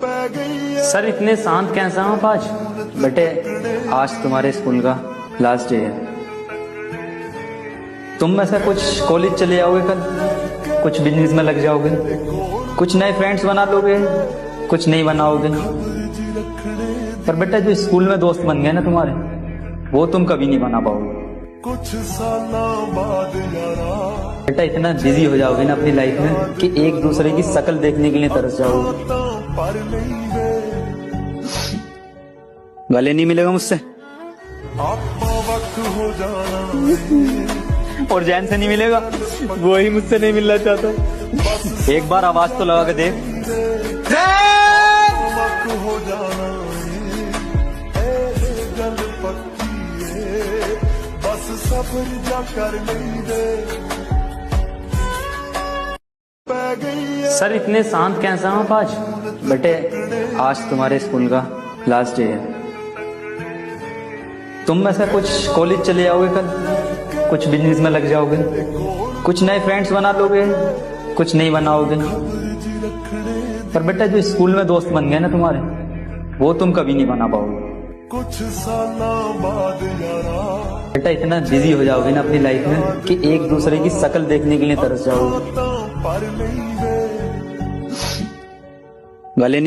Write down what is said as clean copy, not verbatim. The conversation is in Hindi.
सर इतने शांत कैसे हो आप आज? बेटे आज तुम्हारे स्कूल का लास्ट डे है। तुम ऐसा कुछ कॉलेज चले जाओगे कल, कुछ बिजनेस में लग जाओगे, कुछ नए फ्रेंड्स बना लोगे, कुछ नहीं बनाओगे। पर बेटा जो स्कूल में दोस्त बन गए ना तुम्हारे, वो तुम कभी नहीं बना पाओगे। कुछ सालों बाद बेटा इतना बिजी हो जाओगे ना अपनी लाइफ में कि एक दूसरे की शक्ल देखने के लिए तरस जाओगे। गले नहीं मिलेगा मुझसे और जैन से नहीं मिलेगा, वो ही मुझसे नहीं मिलना चाहता। एक बार आवाज तो लगा के देख। सर इतने शांत कैसे हो आप आज? बेटे आज तुम्हारे स्कूल का लास्ट डे है। तुम ऐसा कुछ कॉलेज चले जाओगे कल, कुछ बिजनेस में लग जाओगे, कुछ नए फ्रेंड्स बना लोगे, कुछ नहीं बनाओगे। पर बेटा जो स्कूल में दोस्त बन गए ना तुम्हारे, वो तुम कभी नहीं बना पाओगे। कुछ सालों बाद बेटा इतना बिजी हो जाओगे ना अपनी लाइफ में कि एक दूसरे की शक्ल देखने के लिए तरस जाओगे। गले नहीं